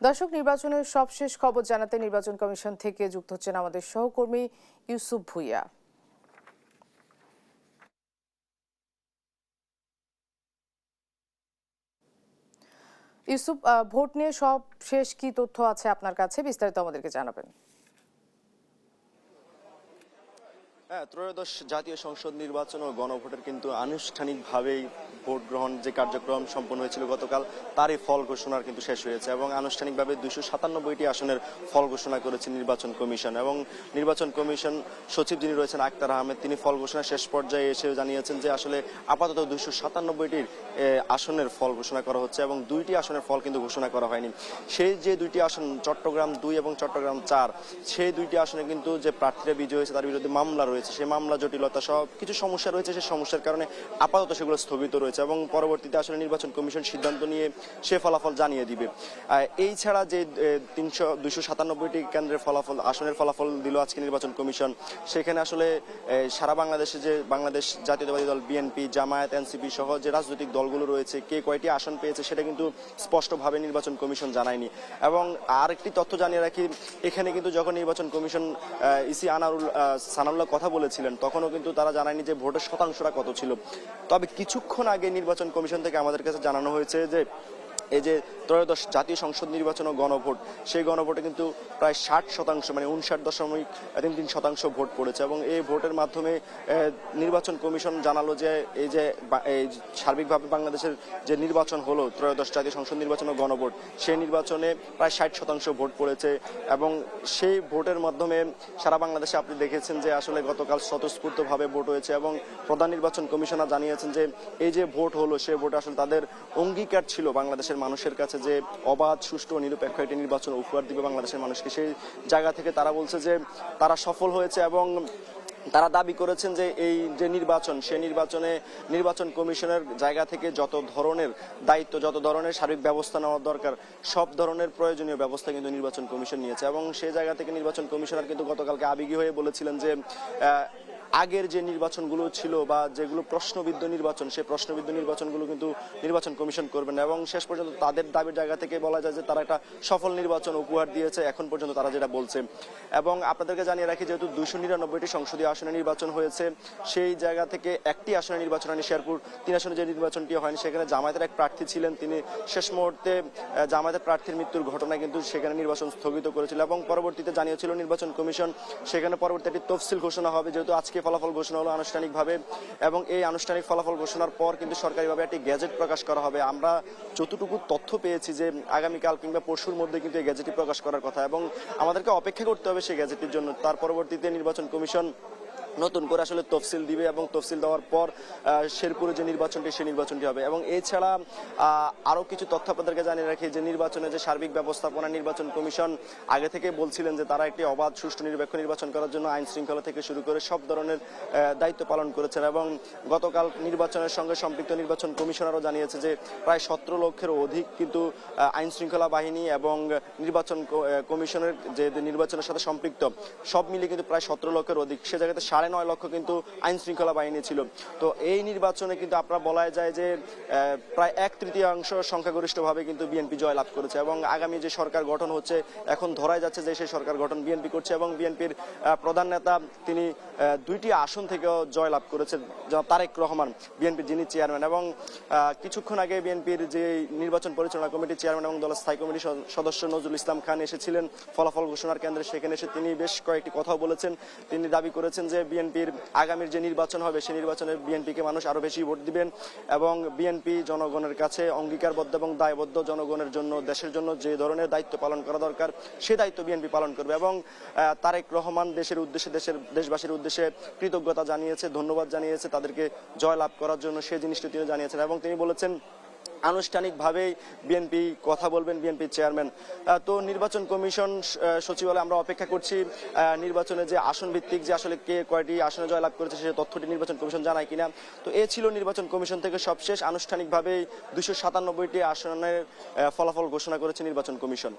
দর্শক, নির্বাচনের সবশেষ খবর জানাতে নির্বাচন কমিশন থেকে যুক্ত হচ্ছেন আমাদের সহকর্মী ইউসুফ ভুইয়া। ইউসুফ, ভোট নিয়ে সবশেষ কি তথ্য আছে আপনার কাছে, বিস্তারিত আমাদেরকে জানাবেন। ত্রয়োদশ জাতীয় সংসদ নির্বাচন ও গণভোটের কিন্তু আনুষ্ঠানিকভাবেই ভোট গ্রহণ যে কার্যক্রম সম্পন্ন হয়েছিল গতকাল, তারই ফল ঘোষণার কিন্তু শেষ হয়েছে এবং আনুষ্ঠানিকভাবে 297টি আসনের ফল ঘোষণা করেছে নির্বাচন কমিশন। এবং নির্বাচন কমিশন সচিব যিনি রয়েছেন আক্তার আহমেদ, তিনি ফল ঘোষণা শেষ পর্যায়ে এসে জানিয়েছেন যে আসলে আপাতত 297টির আসনের ফল ঘোষণা করা হচ্ছে এবং 2টি আসনের ফল কিন্তু ঘোষণা করা হয়নি। সেই যে 2টি আসন চট্টগ্রাম 2 এবং চট্টগ্রাম 4, সেই 2টি আসনে কিন্তু যে প্রার্থীরা বিজয়ী হয়েছে তার বিরুদ্ধে মামলা রয়েছে। সেই মামলা জটিলতা সব কিছু সমস্যা রয়েছে, সেই সমস্যার কারণে আপাতত সেগুলো স্থগিত রয়েছে এবং পরবর্তীতে আসলে নির্বাচন কমিশন সিদ্ধান্ত নিয়ে সে ফলাফল জানিয়ে দিবে। এই ছাড়া যে 297টি কেন্দ্রের ফলাফল আসনের ফলাফল দিল আজকে নির্বাচন কমিশন, সেখানে আসলে সারা বাংলাদেশে যে বাংলাদেশ জাতীয়তাবাদী দল বিএনপি, জামায়াত, এনসিপি সহ যে রাজনৈতিক দলগুলো রয়েছে কে কয়টি আসন পেয়েছে সেটা কিন্তু স্পষ্টভাবে নির্বাচন কমিশন জানায়নি। এবং আরেকটি তথ্য জানিয়ে রাখি, এখানে কিন্তু যখন নির্বাচন কমিশন ইসি সানাউল্লাহ কথা বলেছিলেন তখনও কিন্তু তারা জানায়নি যে ভোটের শতাংশটা কত ছিল। তবে কিছুক্ষণ আগে নির্বাচন কমিশন থেকে আমাদের কাছে জানানো হয়েছে যে এই যে ত্রয়োদশ জাতীয় সংসদ নির্বাচন ও গণভোট, সেই গণভোটে কিন্তু প্রায় 60% মানে 59.33% ভোট পড়েছে এবং এই ভোটের মাধ্যমে নির্বাচন কমিশন জানালো যে এই যে সার্বিকভাবে বাংলাদেশের যে নির্বাচন হলো ত্রয়োদশ জাতীয় সংসদ নির্বাচন ও গণভোট, সেই নির্বাচনে প্রায় 60% ভোট পড়েছে এবং সেই ভোটের মাধ্যমে সারা বাংলাদেশে আপনি দেখেছেন যে আসলে গতকাল স্বতঃস্ফূর্তভাবে ভোট হয়েছে এবং প্রধান নির্বাচন কমিশনার জানিয়েছেন যে এই যে ভোট হলো সে ভোট আসলে তাদের অঙ্গীকার ছিল বাংলাদেশের মানুষের কাছে যে অবাধ, সুষ্ঠু ও নিরপেক্ষ একটি নির্বাচন উপহার দিবে বাংলাদেশের মানুষকে। সেই জায়গা থেকে তারা বলছে যে তারা সফল হয়েছে এবং তারা দাবি করেছেন যে এই যে নির্বাচন, সেই নির্বাচন কমিশনের জায়গা থেকে যত ধরনের দায়িত্ব, যত ধরনের সার্বিক ব্যবস্থা নেওয়া দরকার, সব ধরনের প্রয়োজনীয় ব্যবস্থা কিন্তু নির্বাচন কমিশন নিয়েছে। এবং সেই জায়গা থেকে নির্বাচন কমিশনার কিন্তু গতকালকে আবেগী হয়ে বলেছিলেন যে আগের যে নির্বাচনগুলো ছিল বা যেগুলো প্রশ্নবিদ্ধ নির্বাচন, সেই প্রশ্নবিদ্ধ নির্বাচনগুলো কিন্তু নির্বাচন কমিশন করবেন এবং শেষ পর্যন্ত তাদের দাবির জায়গা থেকে বলা যায় যে তারা একটা সফল নির্বাচন উপহার দিয়েছে এখন পর্যন্ত তারা যেটা বলছে। এবং আপনাদেরকে জানিয়ে রাখি, যেহেতু 299টি সংসদীয় আসনে নির্বাচন হয়েছে, সেই জায়গা থেকে একটি আসনে নির্বাচন হয়নি। শেরপুর 3 আসনে যে নির্বাচনটি হয়নি সেখানে জামায়াতের এক প্রার্থী ছিলেন, তিনি শেষ মুহূর্তে জামায়াতের প্রার্থীর মৃত্যুর ঘটনায় কিন্তু সেখানে নির্বাচন স্থগিত করেছিল এবং পরবর্তীতে জানিয়েছিল নির্বাচন কমিশন সেখানে পরবর্তী একটি তফসিল ঘোষণা হবে। যেহেতু আজকে ফলাফল ঘোষণা হলো আনুষ্ঠানিকভাবে এবং এই আনুষ্ঠানিক ফলাফল ঘোষণার পর কিন্তু সরকারিভাবে একটি গ্যাজেট প্রকাশ করা হবে। আমরা যতটুকু তথ্য পেয়েছি যে আগামীকাল কিংবা পরশুর মধ্যে কিন্তু এই গ্যাজেটটি প্রকাশ করার কথা এবং আমাদেরকে অপেক্ষা করতে হবে সেই গ্যাজেটটির জন্য। তার পরবর্তীতে নির্বাচন কমিশন নতুন করে আসলে তফসিল দিবে এবং তফসিল দেওয়ার পর শেরপুরে যে নির্বাচনটি সেই নির্বাচনটি হবে। এবং এছাড়া আরও কিছু তথ্য আপনাদেরকে জানিয়ে রাখি যে নির্বাচনে যে সার্বিক ব্যবস্থাপনা, নির্বাচন কমিশন আগে থেকে বলছিলেন যে তারা একটি অবাধ, সুষ্ঠু, নিরপেক্ষ নির্বাচন করার জন্য আইন শৃঙ্খলা থেকে শুরু করে সব ধরনের দায়িত্ব পালন করেছেন। এবং গতকাল নির্বাচনের সঙ্গে সম্পৃক্ত নির্বাচন কমিশনারও জানিয়েছে যে প্রায় 17 লক্ষের অধিক কিন্তু আইন শৃঙ্খলা বাহিনী এবং নির্বাচন কমিশনের যে নির্বাচনের সাথে সম্পৃক্ত সব মিলিয়ে কিন্তু প্রায় 17 লক্ষের অধিক, সে জায়গাতে 9.5 লক্ষ কিন্তু আইন শৃঙ্খলা বাহিনী ছিল। তো এই নির্বাচনে কিন্তু আপনারা বলা যায় যে প্রায় 1/3 সংখ্যাগরিষ্ঠভাবে কিন্তু বিএনপি জয়লাভ করেছে এবং আগামী যে সরকার গঠন হচ্ছে এখন ধরাই যাচ্ছে যে সেই সরকার গঠন বিএনপি করছে এবং বিএনপির প্রধান নেতা তিনি 2টি আসন থেকেও জয়লাভ করেছেন, তারেক রহমান, বিএনপির যিনি চেয়ারম্যান। এবং কিছুক্ষণ আগে বিএনপির যে নির্বাচন পরিচালনা কমিটির চেয়ারম্যান এবং দলের স্থায়ী কমিটির সদস্য নজরুল ইসলাম খান এসেছিলেন ফলাফল ঘোষণার কেন্দ্রে। সেখানে এসে তিনি বেশ কয়েকটি কথাও বলেছেন। তিনি দাবি করেছেন যে বিএনপির আগামীর যে নির্বাচন হবে সেই নির্বাচনে বিএনপিকে মানুষ আরো বেশি ভোট দিবেন এবং বিএনপি জনগণের কাছে অঙ্গীকারবদ্ধ এবং দায়বদ্ধ, জনগণের জন্য, দেশের জন্য যে ধরনের দায়িত্ব পালন করা দরকার সে দায়িত্ব বিএনপি পালন করবে। এবং তারেক রহমান দেশের উদ্দেশ্যে, দেশবাসীর উদ্দেশ্যে কৃতজ্ঞতা জানিয়েছে, ধন্যবাদ জানিয়েছে তাদেরকে জয়লাভ করার জন্য, সেই জিনিসটি তিনি জানিয়েছেন। এবং তিনি বলেছেন আনুষ্ঠানিকভাবেই বিএনপি কথা বলবেন, বিএনপি চেয়ারম্যান। তো নির্বাচন কমিশন সচিবালয়ে আমরা অপেক্ষা করছি নির্বাচনে যে আসন ভিত্তিক যে আসলে কে কয়টি আসনে জয়লাভ করেছে সেই তথ্যটি নির্বাচন কমিশন জানায় কিনা। তো এ ছিল নির্বাচন কমিশন থেকে সবশেষ আনুষ্ঠানিকভাবেই 297টি আসনের ফলাফল ঘোষণা করেছে নির্বাচন কমিশন।